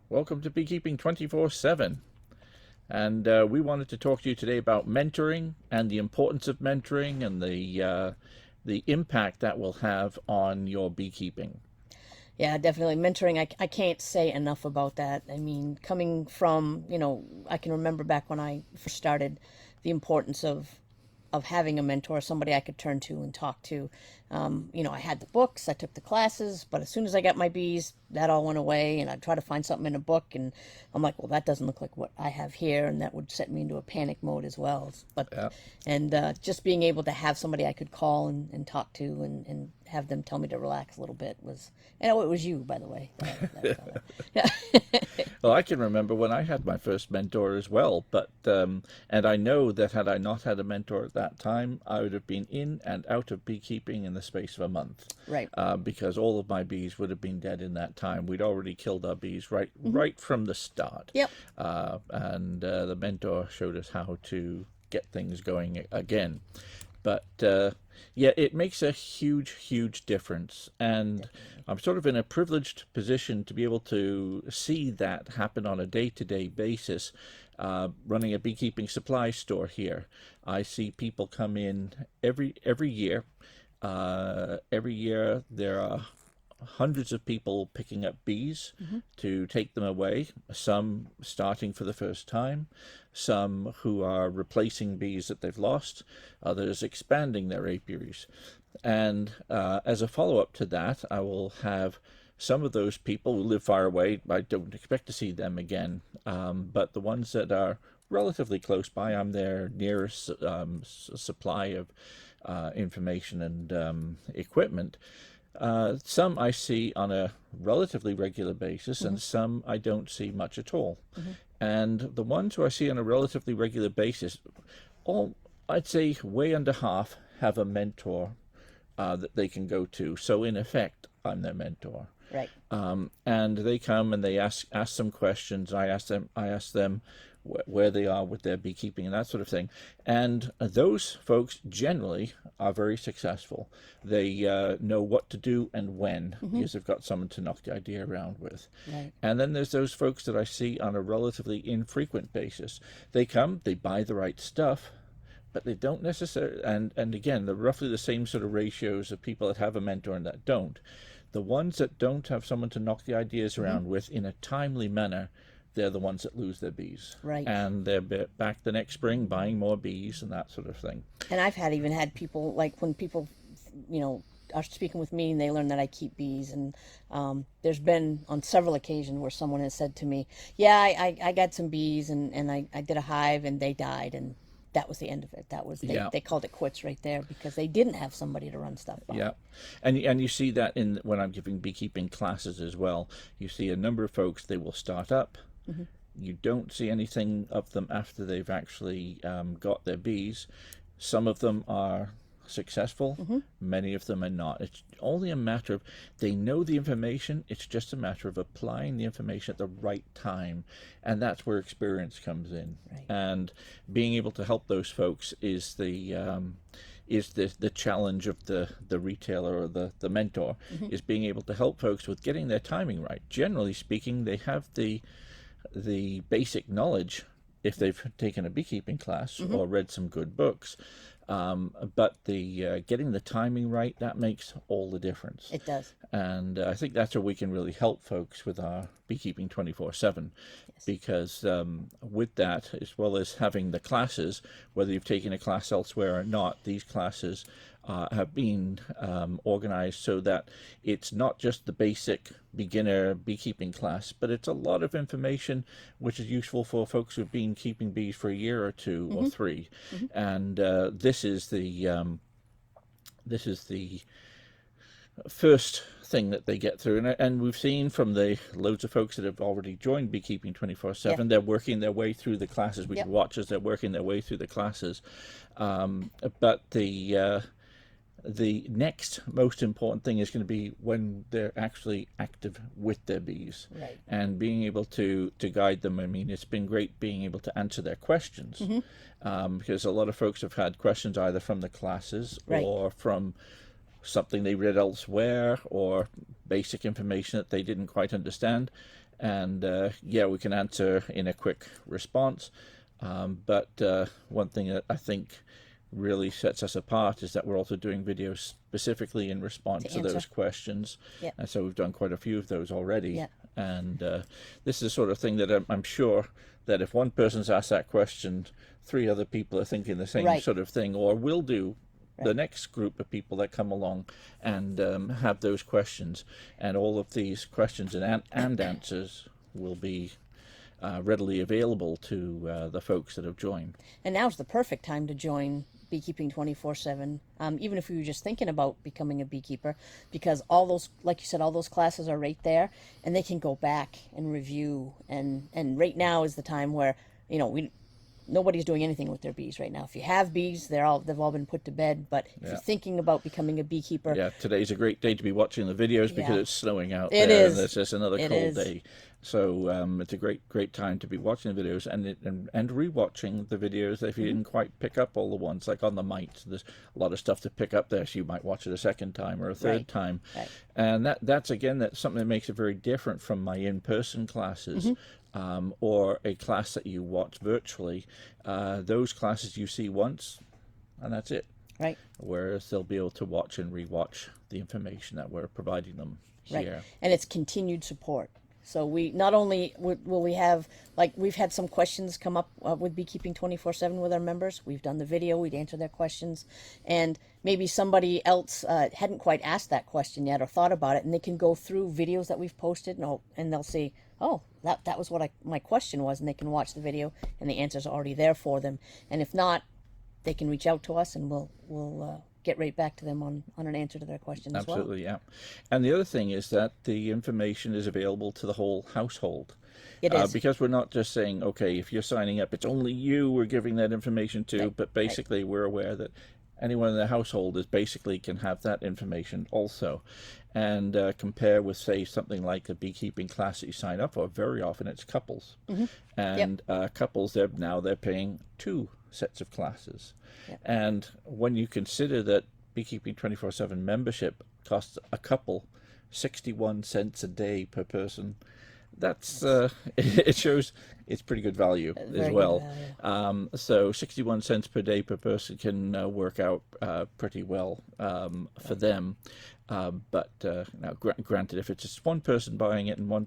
Welcome to Beekeeping 24/7. And we wanted to talk to you today about mentoring and the importance of mentoring and the impact that will have on your beekeeping. Yeah, definitely. Mentoring, I can't say enough about that. I mean, coming from, I can remember back when I first started the importance of having a mentor, somebody I could turn to and talk to. I had the books, I took the classes, but as soon as I got my bees, that all went away, and I'd try to find something in a book, and I'm like, well, that doesn't look like what I have here, and that would set me into a panic mode as well. But Yeah. and just being able to have somebody I could call and talk to and have them tell me to relax a little bit was, and it was you, by the way. Yeah. Well, I can remember when I had my first mentor as well, and I know that had I not had a mentor at that time, I would have been in and out of beekeeping in the space of a month, Right. because all of my bees would have been dead in that time. We'd already killed our bees right from the start, Yep. and the mentor showed us how to get things going again. But yeah, it makes a huge difference. And I'm sort of in a privileged position to be able to see that happen on a day-to-day basis, running a beekeeping supply store here. I see people come in every year. Every year there are hundreds of people picking up bees to take them away, some starting for the first time, some who are replacing bees that they've lost, others expanding their apiaries. And as a follow up to that, I will have some of those people who live far away. I don't expect to see them again, but the ones that are relatively close by, I'm their nearest supply of information and equipment. Some I see on a relatively regular basis, Mm-hmm. and some I don't see much at all. Mm-hmm. And the ones who I see on a relatively regular basis, all I'd say way under half have a mentor that they can go to. So in effect, I'm their mentor. Right. And they come and they ask some questions. I ask them where they are with their beekeeping and that sort of thing. And those folks generally are very successful. They know what to do and when, Mm-hmm. because they've got someone to knock the idea around with. Right. And then there's those folks that I see on a relatively infrequent basis. They come, they buy the right stuff, but they don't necessarily, and again, they're roughly the same sort of ratios of people that have a mentor and that don't. The ones that don't have someone to knock the ideas Mm-hmm. around with in a timely manner, they're the ones that lose their bees. Right. And they're back the next spring buying more bees and that sort of thing. And I've even had people, like, when people, are speaking with me and they learn that I keep bees, and there's been on several occasions where someone has said to me, yeah, I got some bees, and I did a hive and they died, and that was the end of it. That was, Yeah. they called it quits right there because they didn't have somebody to run stuff by. Yeah, and you see that in when I'm giving beekeeping classes as well. You see a number of folks, they will start up. Mm-hmm. You don't see anything of them after they've actually got their bees. Some of them are successful, Mm-hmm. many of them are not. It's only a matter of they know the information, it's just a matter of applying the information at the right time, and that's where experience comes in. Right. And being able to help those folks is the challenge of the retailer or the mentor, Mm-hmm. is being able to help folks with getting their timing right. Generally speaking, they have the basic knowledge if they've taken a beekeeping class Mm-hmm. or read some good books. But the getting the timing right, that makes all the difference. It does. And I think that's where we can really help folks with our Beekeeping 24/7, Yes. because with that, as well as having the classes, whether you've taken a class elsewhere or not, these classes have been organized so that it's not just the basic beginner beekeeping class, but it's a lot of information which is useful for folks who've been keeping bees for a year or 2 or 3. Mm-hmm. And this is the first thing that they get through, and we've seen from the loads of folks that have already joined Beekeeping 24/7, Yeah. they're working their way through the classes. We Yep. can watch as they're working their way through the classes. But the next most important thing is going to be when they're actually active with their bees, Right. and being able to guide them. I mean, it's been great being able to answer their questions, because a lot of folks have had questions either from the classes Right. or from something they read elsewhere or basic information that they didn't quite understand. And yeah, we can answer in a quick response. But one thing that I think really sets us apart is that we're also doing videos specifically in response to those questions. Yeah. And so we've done quite a few of those already. Yeah. And this is the sort of thing that I'm sure that if one person's asked that question, 3 other people are thinking the same sort of thing, or will do the next group of people that come along and have those questions. And all of these questions and answers will be readily available to the folks that have joined. And now's the perfect time to join Beekeeping 24/7, even if you were just thinking about becoming a beekeeper, because all those, like you said, all those classes are right there, and they can go back and review. And right now is the time where, you know, nobody's doing anything with their bees right now. If you have bees, they've all been put to bed. But if you're thinking about becoming a beekeeper, yeah, today's a great day to be watching the videos because it's snowing out it there, is. and it's just another cold day. So it's a great time to be watching the videos and rewatching the videos if you didn't quite pick up all the ones, like on the mites. There's a lot of stuff to pick up there, so you might watch it a second time or a third time. Right. And that's something that makes it very different from my in-person classes. Or a class that you watch virtually. Those classes you see once, and that's it. Right. Whereas they'll be able to watch and rewatch the information that we're providing them here. And it's continued support. So we not only will we have, like, we've had some questions come up with Beekeeping 24/7 with our members. We've done the video, we'd answer their questions, and maybe somebody else hadn't quite asked that question yet or thought about it, and they can go through videos that we've posted, and they'll see, oh, that was what my question was, and they can watch the video, and the answer's already there for them. And if not, they can reach out to us, and we'll get right back to them on an answer to their question as well. Absolutely, yeah. And the other thing is that the information is available to the whole household. It is. Because we're not just saying, okay, if you're signing up, it's only you we're giving that information to, but basically we're aware that anyone in the household basically can have that information also. And compare with, say, something like a beekeeping class that you sign up for, very often it's couples. And couples, they're paying 2 sets of classes. And when you consider that Beekeeping 24/7 membership costs a couple 61 cents a day per person, that's it shows it's pretty good value as well. So 61 cents per day per person can work out pretty well for them. But now, granted, if it's just one person buying it and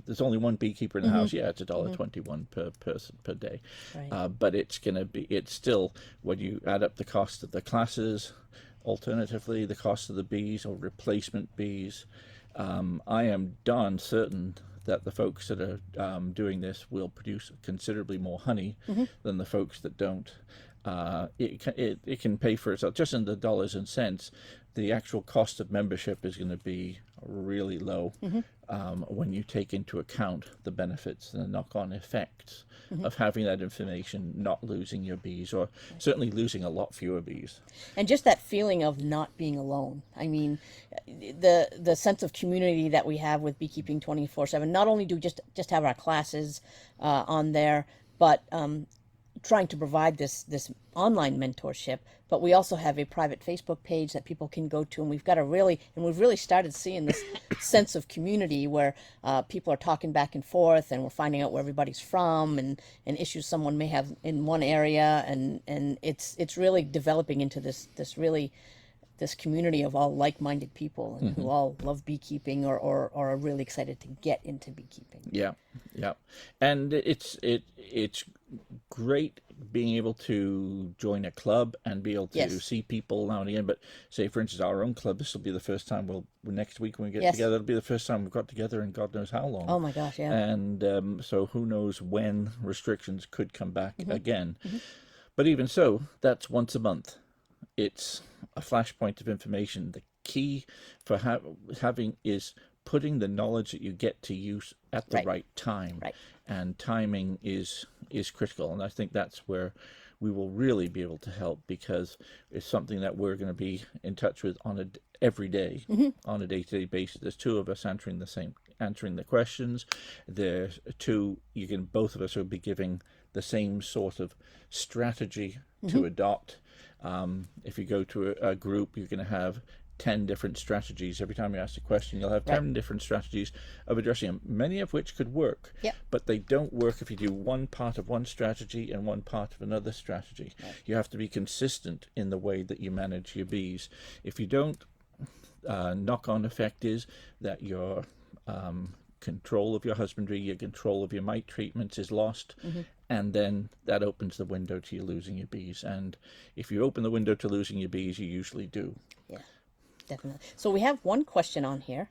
there's only one beekeeper in the house, yeah, it's $1.21 per person per day. But it's still, when you add up the cost of the classes, alternatively the cost of the bees or replacement bees, I am darn certain that the folks that are doing this will produce considerably more honey than the folks that don't. It can pay for itself just in the dollars and cents. The actual cost of membership is going to be really low when you take into account the benefits and the knock-on effects of having that information, not losing your bees, or certainly losing a lot fewer bees. And just that feeling of not being alone. I mean, the sense of community that we have with Beekeeping 24/7. Not only do we just have our classes on there, but trying to provide this online mentorship, but we also have a private Facebook page that people can go to, and we've really started seeing this sense of community where people are talking back and forth, and we're finding out where everybody's from and issues someone may have in one area, and it's really developing into this community of all like-minded people who all love beekeeping or are really excited to get into beekeeping. Yeah, and it's great being able to join a club and be able to see people now and again. But say, for instance, our own club, this will be the first time next week when we get together, it'll be the first time we've got together in God knows how long. Oh my gosh, yeah. And so who knows when restrictions could come back again. But even so, that's once a month. It's a flashpoint of information. The key for having is putting the knowledge that you get to use at the right time. And timing is critical. And I think that's where we will really be able to help, because it's something that we're going to be in touch with every day, on a day-to-day basis. There's 2 of us answering the questions. There's 2, both of us will be giving the same sort of strategy to adopt. If you go to a group, you're going to have 10 different strategies. Every time you ask a question, you'll have 10 different strategies of addressing them, many of which could work, Yep. but they don't work if you do one part of one strategy and one part of another strategy. You have to be consistent in the way that you manage your bees. If you don't, knock-on effect is that your control of your husbandry, your control of your mite treatments is lost, and then that opens the window to you losing your bees. And if you open the window to losing your bees, you usually do. Yeah, definitely. So we have one question on here.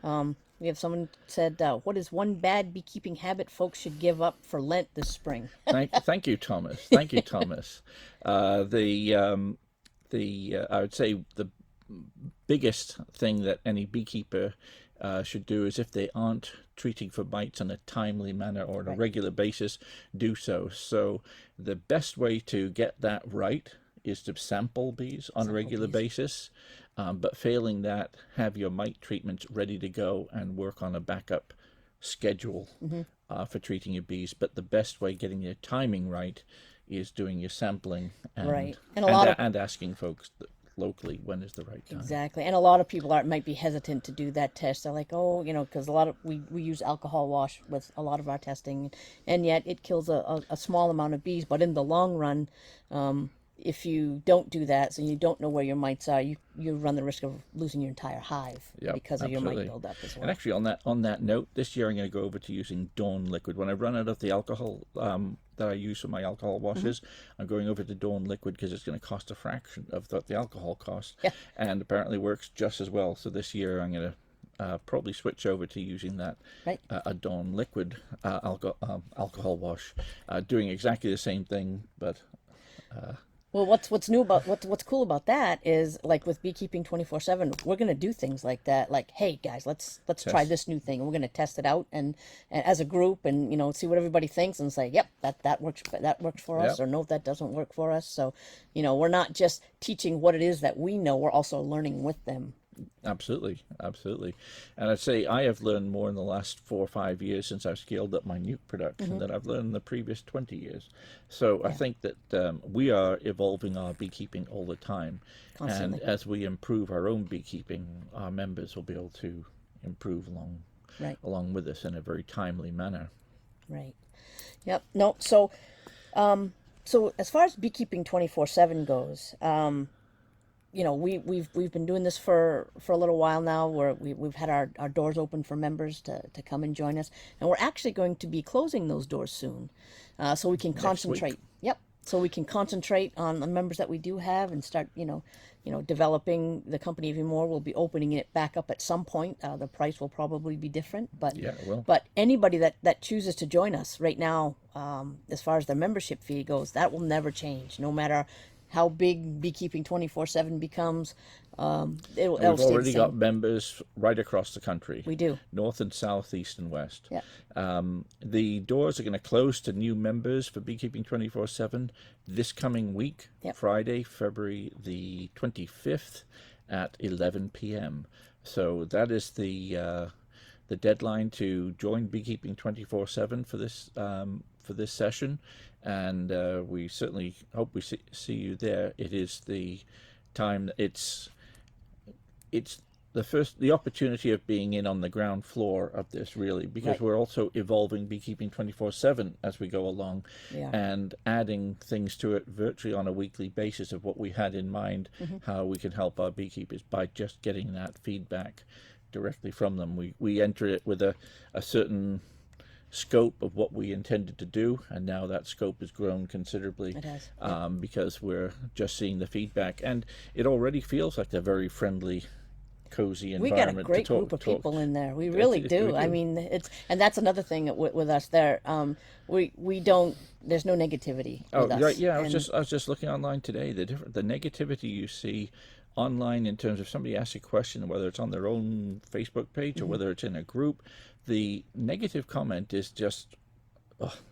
We have someone said, what is one bad beekeeping habit folks should give up for Lent this spring? Thank you, Thomas. Thank you, Thomas. I would say the biggest thing that any beekeeper should do is, if they aren't treating for mites in a timely manner or on a regular basis, do so. So the best way to get that right is to sample bees on a regular basis. But failing that, have your mite treatments ready to go and work on a backup schedule for treating your bees. But the best way, getting your timing right, is doing your sampling and and asking folks locally when is the right time. Exactly. And a lot of people might be hesitant to do that test. They're like, oh, because a lot of we use alcohol wash with a lot of our testing, and yet it kills a small amount of bees. But in the long run, if you don't do that, so you don't know where your mites are, you run the risk of losing your entire hive because of your mite buildup as well. And actually, on that note, this year I'm going to go over to using Dawn liquid. When I run out of the alcohol that I use for my alcohol washes, I'm going over to Dawn liquid because it's going to cost a fraction of the alcohol cost, and apparently works just as well. So this year I'm going to probably switch over to using that a Dawn liquid alcohol wash, doing exactly the same thing, but. Well, what's new about what's cool about that is, like with Beekeeping 24/7, we're gonna do things like that. Like, hey guys, let's try this new thing, and we're gonna test it out and as a group, and see what everybody thinks, and say, yep, that works for us, or no, that doesn't work for us. So, we're not just teaching what it is that we know; we're also learning with them. Absolutely. And I'd say I have learned more in the last 4 or 5 years since I've scaled up my nuke production than I've learned in the previous 20 years. So I think that we are evolving our beekeeping all the time. Constantly. And as we improve our own beekeeping, our members will be able to improve along with us in a very timely manner. Right. Yep. No. So, so as far as Beekeeping 24/7 goes, we've been doing this for a little while now, where we've had our doors open for members to come and join us, and we're actually going to be closing those doors soon, so we can concentrate. Yep. So we can concentrate on the members that we do have and start, developing the company even more. We'll be opening it back up at some point. The price will probably be different, but it will. But anybody that chooses to join us right now, as far as the membership fee goes, that will never change, no matter how big Beekeeping 24/7 becomes. We've already got members right across the country. We do. North and south, east and west. Yeah. The doors are going to close to new members for Beekeeping 24/7 this coming week, Friday, February the 25th at 11 p.m. So that is the deadline to join Beekeeping 24/7 for this session. And we certainly hope we see you there. It is the time. It's the opportunity of being in on the ground floor of this, really, because we're also evolving Beekeeping 24/7 as we go along, and adding things to it virtually on a weekly basis of what we had in mind, how we can help our beekeepers by just getting that feedback directly from them. We enter it with a certain scope of what we intended to do, and now that scope has grown considerably. It has. Because we're just seeing the feedback, and it already feels like a very friendly, cozy environment. We got a great group of people in there. We really do. I mean, and that's another thing with us there. We don't. There's no negativity with us. Right. Yeah. I was just looking online today. The negativity you see online in terms of somebody asks a question, whether it's on their own Facebook page or whether it's in a group, the negative comment is just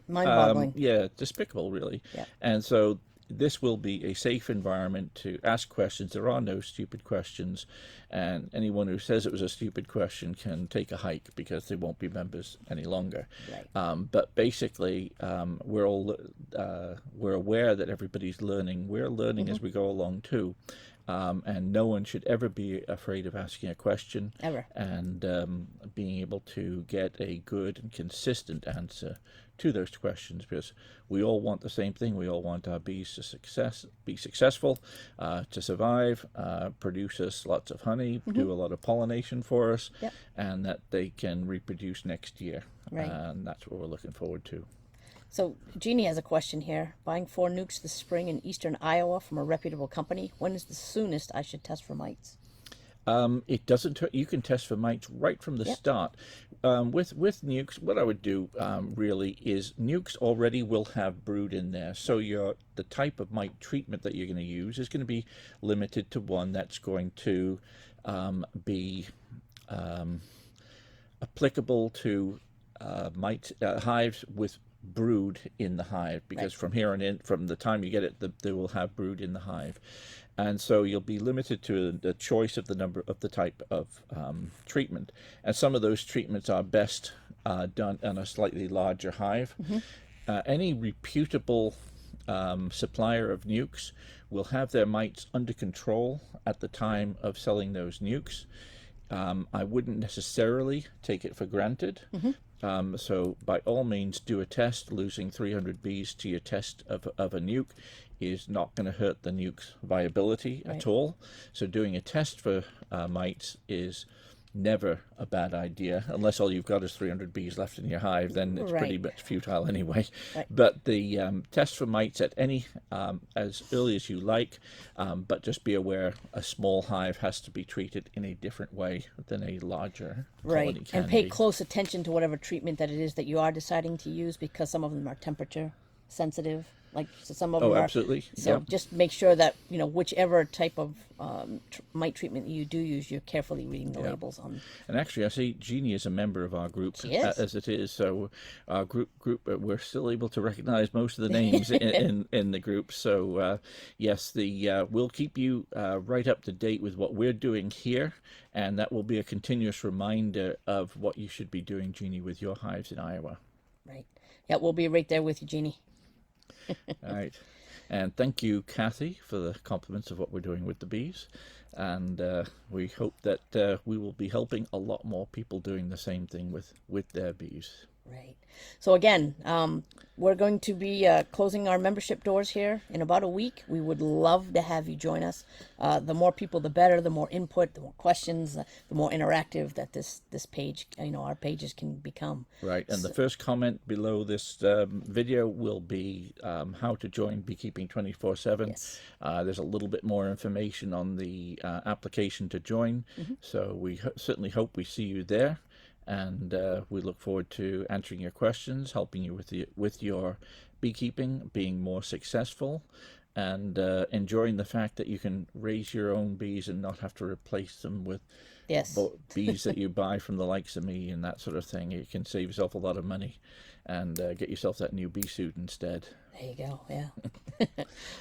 mind-boggling. Despicable, really. Yeah. And so this will be a safe environment to ask questions. There are no stupid questions, and anyone who says it was a stupid question can take a hike, because they won't be members any longer. Right. But basically, we're aware that everybody's learning. We're learning as we go along too, and no one should ever be afraid of asking a question Ever. and being able to get a good and consistent answer to those questions, because we all want the same thing. We all want our bees to be successful, to survive, produce us lots of honey, do a lot of pollination for us, Yep. and that they can reproduce next year. Right. And that's what we're looking forward to. So Jeannie has a question here. Buying 4 nukes this spring in eastern Iowa from a reputable company. When is the soonest I should test for mites? It doesn't hurt. You can test for mites right from the start. With nukes, what I would do really is nukes already will have brood in there, so the type of mite treatment that you're going to use is going to be limited to one that's going to be applicable to hives with brood in the hive, because from here on in, from the time you get it, they will have brood in the hive. And so you'll be limited to the choice of the type of treatment. And some of those treatments are best done on a slightly larger hive. Any reputable supplier of nukes will have their mites under control at the time of selling those nukes. I wouldn't necessarily take it for granted. So by all means, do a test. Losing 300 bees to your test of a nuke is not going to hurt the nuke's viability at all. So doing a test for mites is never a bad idea, unless all you've got is 300 bees left in your hive. Then it's pretty much futile anyway. But the test for mites at any as early as you like, but just be aware a small hive has to be treated in a different way than a larger colony can And pay be. close attention to whatever treatment that it is that you are deciding to use, because some of them are temperature sensitive. Like some of them are. Absolutely. So just make sure that whichever type of mite treatment you do use, you're carefully reading the labels on. And actually, I see Jeannie is a member of our group, She is. as it is. So our group, we're still able to recognize most of the names in the group. So yes, we'll keep you right up to date with what we're doing here, and that will be a continuous reminder of what you should be doing, Jeannie, with your hives in Iowa. Right. Yeah, we'll be right there with you, Jeannie. All right. And thank you, Kathy, for the compliments of what we're doing with the bees. And we hope that we will be helping a lot more people doing the same thing with their bees. Right. So again, we're going to be closing our membership doors here in about a week. We would love to have you join us. The more people, the better. The more input, the more questions, the more interactive that this page, our pages can become. Right. And the first comment below this video will be how to join Beekeeping 24/7. Yes. There's a little bit more information on the application to join. So we certainly hope we see you there. And we look forward to answering your questions, helping you with your beekeeping, being more successful, and enjoying the fact that you can raise your own bees and not have to replace them with bees that you buy from the likes of me and that sort of thing. You can save yourself a lot of money and get yourself that new bee suit instead. There you go. Yeah.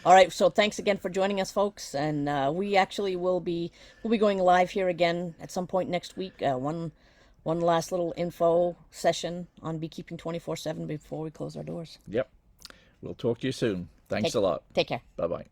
All right. So thanks again for joining us, folks. And we actually we'll be going live here again at some point next week. One last little info session on Beekeeping 24/7 before we cose our doors. Yep. We'll talk to you soon. Thanks a lot. Take care. Bye-bye.